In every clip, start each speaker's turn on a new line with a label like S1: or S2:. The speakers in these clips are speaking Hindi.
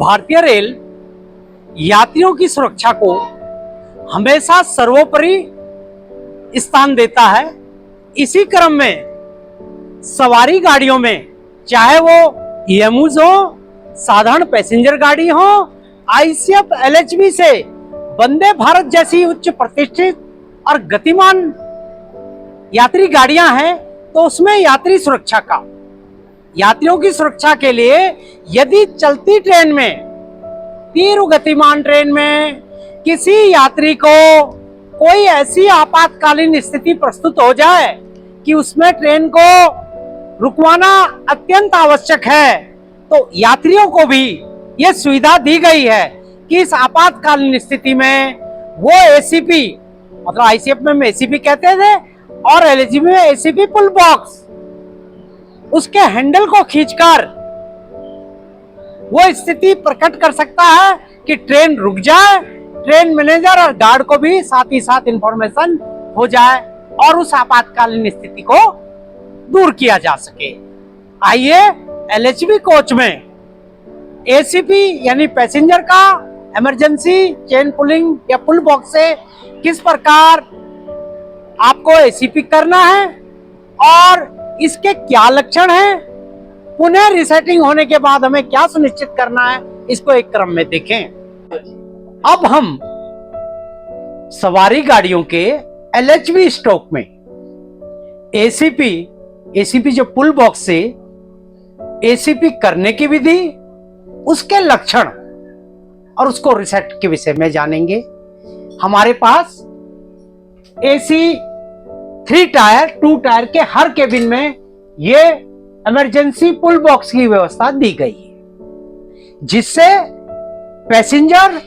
S1: भारतीय रेल यात्रियों की सुरक्षा को हमेशा सर्वोपरि स्थान देता है। इसी क्रम में सवारी गाड़ियों में, चाहे वो ईएमयूज हो, साधारण पैसेंजर गाड़ी हो, आईसीएफ एलएचबी से वंदे भारत जैसी उच्च प्रतिष्ठित और गतिमान यात्री गाड़ियां हैं, तो उसमें यात्रियों की सुरक्षा के लिए यदि चलती ट्रेन में, तीव्र गतिमान ट्रेन में किसी यात्री को कोई ऐसी आपातकालीन स्थिति प्रस्तुत हो जाए कि उसमें ट्रेन को रुकवाना अत्यंत आवश्यक है, तो यात्रियों को भी यह सुविधा दी गई है कि इस आपातकालीन स्थिति में वो एसीपी, मतलब आईसीएफ में हम एसीपी कहते थे और एलएचबी में एसीपी पुल बॉक्स, उसके हैंडल को खींचकर वो स्थिति प्रकट कर सकता है कि ट्रेन रुक जाए, ट्रेन मैनेजर और गार्ड को भी साथ ही साथ इंफॉर्मेशन हो जाए और उस आपातकालीन स्थिति को दूर किया जा सके। आइए एलएचबी कोच में एसीपी यानी पैसेंजर का इमरजेंसी चेन पुलिंग या पुल बॉक्स से किस प्रकार आपको एसीपी करना है और इसके क्या लक्षण हैं, पुनः रिसेटिंग होने के बाद हमें क्या सुनिश्चित करना है, इसको एक क्रम में देखें। अब हम सवारी गाड़ियों के एलएचबी स्ट्रोक में एसीपी जो पुल बॉक्स से एसीपी करने की विधि, उसके लक्षण और उसको रिसेट के विषय में जानेंगे। हमारे पास एसी 3 टायर 2 टायर के हर केबिन में ये इमरजेंसी पुल बॉक्स की व्यवस्था दी गई है, जिससे पैसेंजर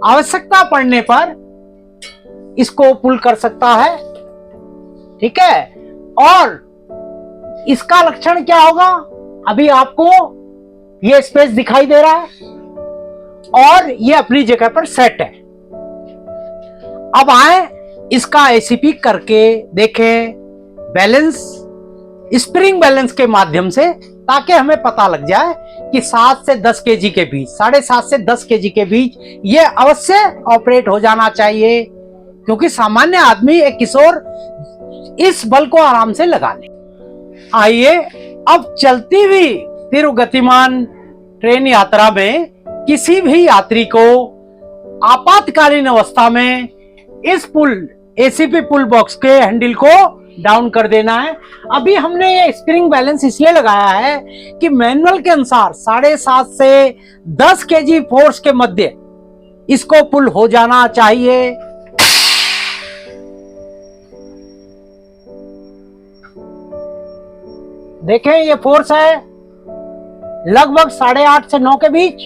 S1: आवश्यकता पड़ने पर इसको पुल कर सकता है। ठीक है, और इसका लक्षण क्या होगा, अभी आपको ये स्पेस दिखाई दे रहा है और ये अपनी जगह पर सेट है। अब आए इसका एसीपी करके देखें, बैलेंस, स्प्रिंग बैलेंस के माध्यम से, ताकि हमें पता लग जाए कि 7 से 10 केजी के बीच, 7.5 से 10 केजी के बीच ये अवश्य ऑपरेट हो जाना चाहिए, क्योंकि सामान्य आदमी, एक किशोर इस बल को आराम से लगा ले। आइए अब चलती हुई तीव्र गतिमान ट्रेन यात्रा में किसी भी यात्री को आपातकालीन अवस्था में इस एसीपी पुल बॉक्स के हैंडल को डाउन कर देना है। अभी हमने ये स्प्रिंग बैलेंस इसलिए लगाया है कि मैनुअल के अनुसार 7.5 से 10 केजी फोर्स के मध्य इसको पुल हो जाना चाहिए। देखें, ये फोर्स है लगभग 8.5 से 9 के बीच।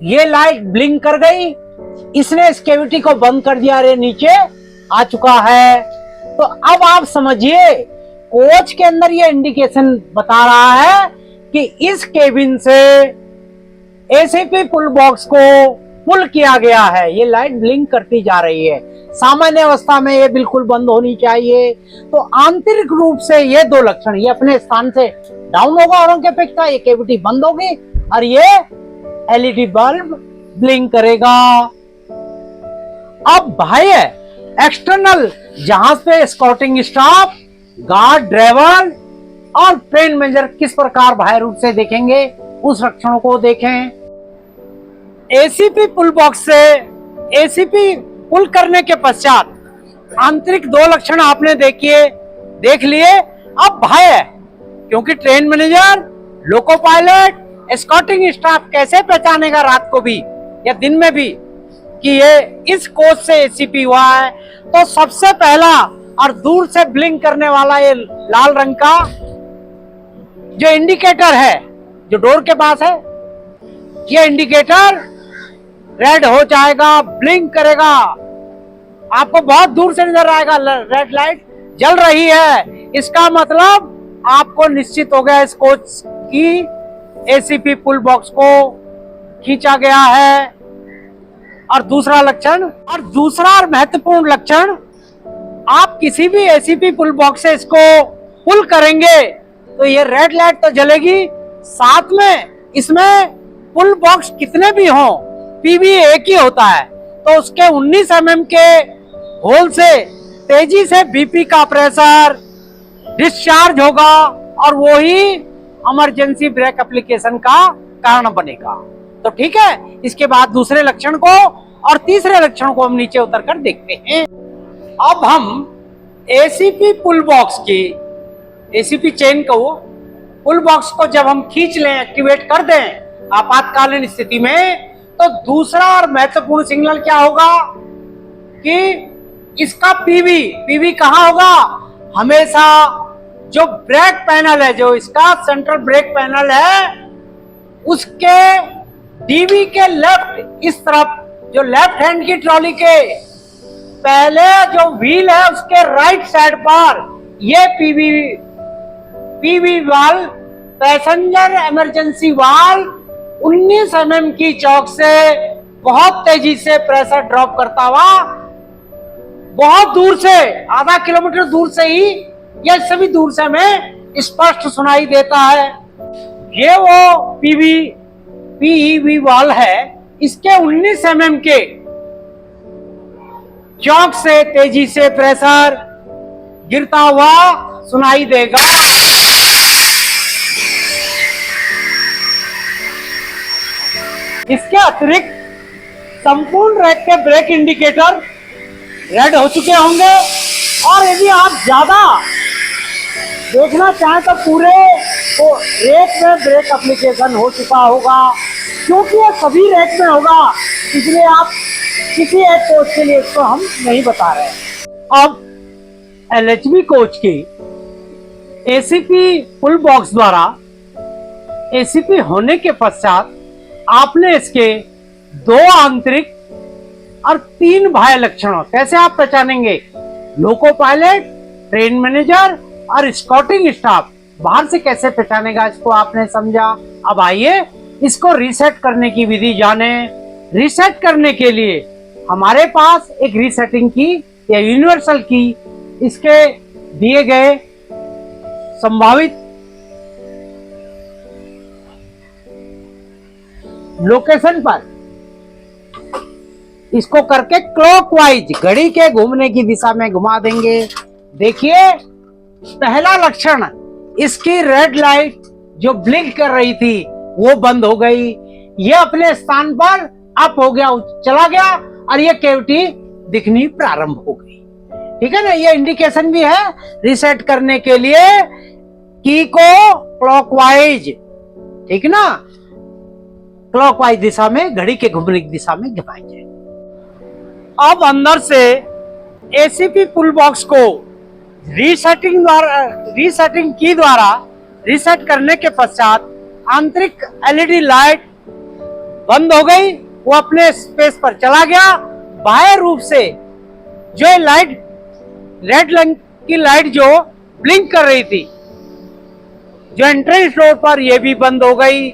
S1: ये लाइट ब्लिंक कर गई, इसने इस कैविटी को बंद कर दिया, रे नीचे आ चुका है। तो अब आप समझिए, कोच के अंदर ये इंडिकेशन बता रहा है कि इस केबिन से एसीपी पुल बॉक्स को पुल किया गया है। ये लाइट ब्लिंक करती जा रही है, सामान्य अवस्था में ये बिल्कुल बंद होनी चाहिए। तो आंतरिक रूप से ये दो लक्षण, ये अपने स्थान से डाउन होगा औरों की अपेक्षा, ये कैविटी बंद होगी और ये एलईडी बल्ब ब्लिंक करेगा। अब बाह्य एक्सटर्नल जहाज पे स्कॉटिंग स्टाफ, गार्ड, ड्राइवर और ट्रेन मैनेजर किस प्रकार बाह्य रूप से देखेंगे, उस लक्षणों को देखें। एसीपी पुल बॉक्स से एसीपी पुल करने के पश्चात आंतरिक 2 लक्षण आपने देख लिए। अब बाह्य, क्योंकि train manager, loco pilot, स्कॉटिंग staff कैसे पहचानेगा रात को भी या दिन में भी कि ये इस कोच से एसीपी हुआ है। तो सबसे पहला और दूर से ब्लिंक करने वाला ये लाल रंग का जो इंडिकेटर है, जो डोर के पास है, ये इंडिकेटर रेड हो जाएगा, ब्लिंक करेगा, आपको बहुत दूर से नजर आएगा रेड लाइट जल रही है। इसका मतलब आपको निश्चित हो गया इस कोच की एसीपी पुल बॉक्स को खींचा गया है। और दूसरा और महत्वपूर्ण लक्षण, आप किसी भी एसीपी पुल बॉक्स से इसको पुल करेंगे तो ये रेड लाइट तो जलेगी, साथ में इसमें पुल बॉक्स कितने भी हों, पीवी एक ही होता है। तो उसके 19 mm के होल से तेजी से बीपी का प्रेशर डिस्चार्ज होगा और वो ही इमरजेंसी ब्रेक एप्लीकेशन का कारण बनेगा। तो ठीक है, इसके बाद दूसरे लक्षण को और तीसरे लक्षण को हम नीचे उतर कर देखते हैं। अब हम एसीपी पुल बॉक्स की, एसीपी चेन को, पुल बॉक्स को जब हम खींच लें, एक्टिवेट कर दें आपातकालीन स्थिति में, तो दूसरा और महत्वपूर्ण सिग्नल क्या होगा कि इसका पीवी कहां होगा? हमेशा जो ब्रेक पैनल है, जो इसका सेंट्रल ब्रेक पैनल है, उसके डीवी के लेफ्ट इस तरफ, जो लेफ्ट हैंड की ट्रॉली के पहले जो व्हील है उसके राइट साइड पर ये PV valve, passenger emergency valve 19 mm की चौक से बहुत तेजी से प्रेशर ड्रॉप करता हुआ बहुत दूर से, आधा किलोमीटर दूर से ही, या इससे भी दूर से हमें स्पष्ट सुनाई देता है। ये वो पीईवी वाल्व है, इसके 19 mm के चौक से तेजी से प्रेशर गिरता हुआ सुनाई देगा। इसके अतिरिक्त संपूर्ण रैक के ब्रेक इंडिकेटर रेड हो चुके होंगे, और यदि आप ज्यादा देखना चाहें तो पूरे तो रैक में ब्रेक एप्लीकेशन हो चुका होगा। क्योंकि ये सभी रैक में होगा, इसलिए आप किसी एक कोच के लिए इसको हम नहीं बता रहे। अब एलएचबी कोच की एसीपी पुल बॉक्स द्वारा एसीपी होने के पश्चात आपने इसके 2 आंतरिक और 3 बाह्य लक्षणों कैसे आप पहचानेंगे? लोको पायलट, ट्रेन मैनेजर और स्काउटिंग स्टाफ बाहर से कैसे पहचानेगा, इसको आपने समझा। अब आइए इसको रीसेट करने की विधि जाने। रीसेट करने के लिए हमारे पास एक रीसेटिंग की या यूनिवर्सल की इसके दिए गए संभावित लोकेशन पर इसको करके क्लॉकवाइज घड़ी के घूमने की दिशा में घुमा देंगे। देखिए, पहला लक्षण, इसकी रेड लाइट जो ब्लिंक कर रही थी वो बंद हो गई, ये अपने स्थान पर अप हो गया, चला गया, और ये कैविटी दिखनी प्रारंभ हो गई। ठीक है ना, ये इंडिकेशन भी है रीसेट करने के लिए की को क्लॉकवाइज, ठीक ना, क्लॉकवाइज दिशा में, घड़ी के घूमने की दिशा में घुमाएंगे। अब अंदर से एसीपी पुल बॉक्स को रीसेटिंग की द्वारा रीसेट करने के पश्चात आंतरिक एलईडी लाइट बंद हो गई, वो अपने स्पेस पर चला गया। बाह्य रूप से जो लाइट, रेड रंग की लाइट जो ब्लिंक कर रही थी जो एंट्रेंस डोर पर, ये भी बंद हो गई,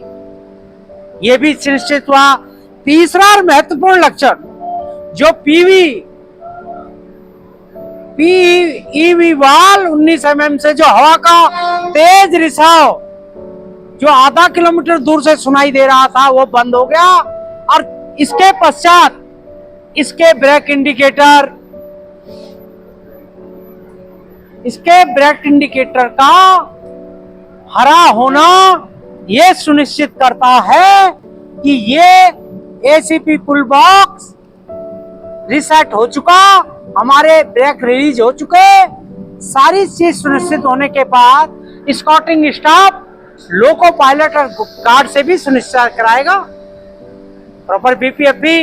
S1: ये भी सुनिश्चित हुआ। तीसरा और महत्वपूर्ण लक्षण, जो पीईवी वाल्व 19 mm से जो हवा का तेज रिसाव जो आधा किलोमीटर दूर से सुनाई दे रहा था वो बंद हो गया, और इसके पश्चात इसके ब्रेक इंडिकेटर का हरा होना ये सुनिश्चित करता है कि ये एसीपी पुल बॉक्स रीसेट हो चुका, हमारे ब्रेक रिलीज हो चुके। सारी चीज सुनिश्चित होने के बाद स्काउटिंग स्टाफ लोको पायलट और गार्ड से भी सुनिश्चित कराएगा प्रॉपर बीपीएफ भी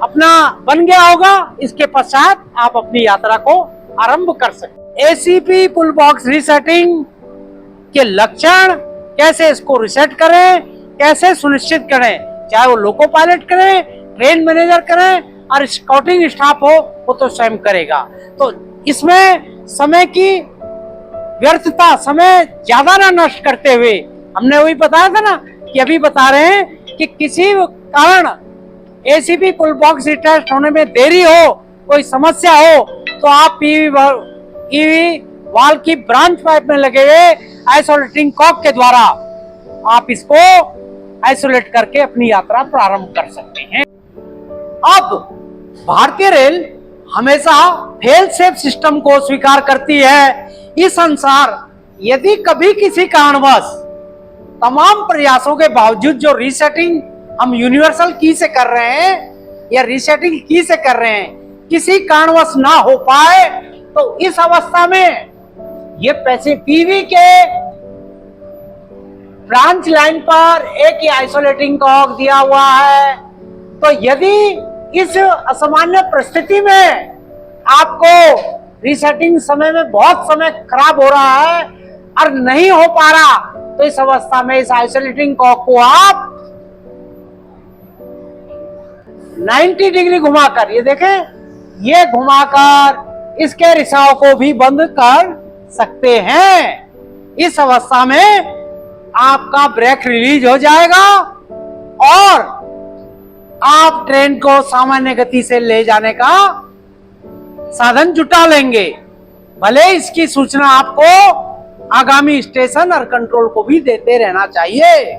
S1: अपना बन गया होगा। इसके पश्चात आप अपनी यात्रा को आरंभ कर सकते। एसीपी पुल बॉक्स रीसेटिंग के लक्षण, कैसे इसको रीसेट करें, कैसे सुनिश्चित करें, चाहे वो लोको पायलट करें, ट्रेन मैनेजर करें और स्काउटिंग स्टाफ हो, वो तो स्वयं करेगा। तो इसमें समय की व्यर्थता, समय ज्यादा ना नष्ट करते हुए, हमने वही बताया था ना कि अभी बता रहे हैं कि किसी कारण एसीपी पुल बॉक्स रिटेस्ट होने में देरी हो, कोई समस्या हो, तो आप पीवी वाल्व की ब्रांच पाइप में लगे हुए आइसोलेटिंग कॉक के द्वारा आप इसको आइसोलेट करके अपनी यात्रा प्रारंभ कर सकते हैं। अब भारतीय रेल हमेशा फेल सेफ सिस्टम को स्वीकार करती है। इस अनुसार यदि कभी किसी कारणवश तमाम प्रयासों के बावजूद जो रीसेटिंग हम यूनिवर्सल की से कर रहे हैं या रीसेटिंग की से कर रहे हैं, किसी कारणवश ना हो पाए, तो इस अवस्था में ये पैसे पीवी के ब्रांच लाइन पर एक ही आइसोलेटिंग कॉक दिया हुआ है। तो यदि इस असामान्य परिस्थिति में आपको रीसेटिंग समय में बहुत समय खराब हो रहा है और नहीं हो पा रहा, तो इस अवस्था में इस आइसोलेटिंग कॉक को आप 90 डिग्री घुमाकर, ये देखें, ये घुमाकर इसके रिसाव को भी बंद कर सकते हैं। इस अवस्था में आपका ब्रेक रिलीज हो जाएगा और आप ट्रेन को सामान्य गति से ले जाने का साधन जुटा लेंगे। भले इसकी सूचना आपको आगामी स्टेशन और कंट्रोल को भी देते रहना चाहिए।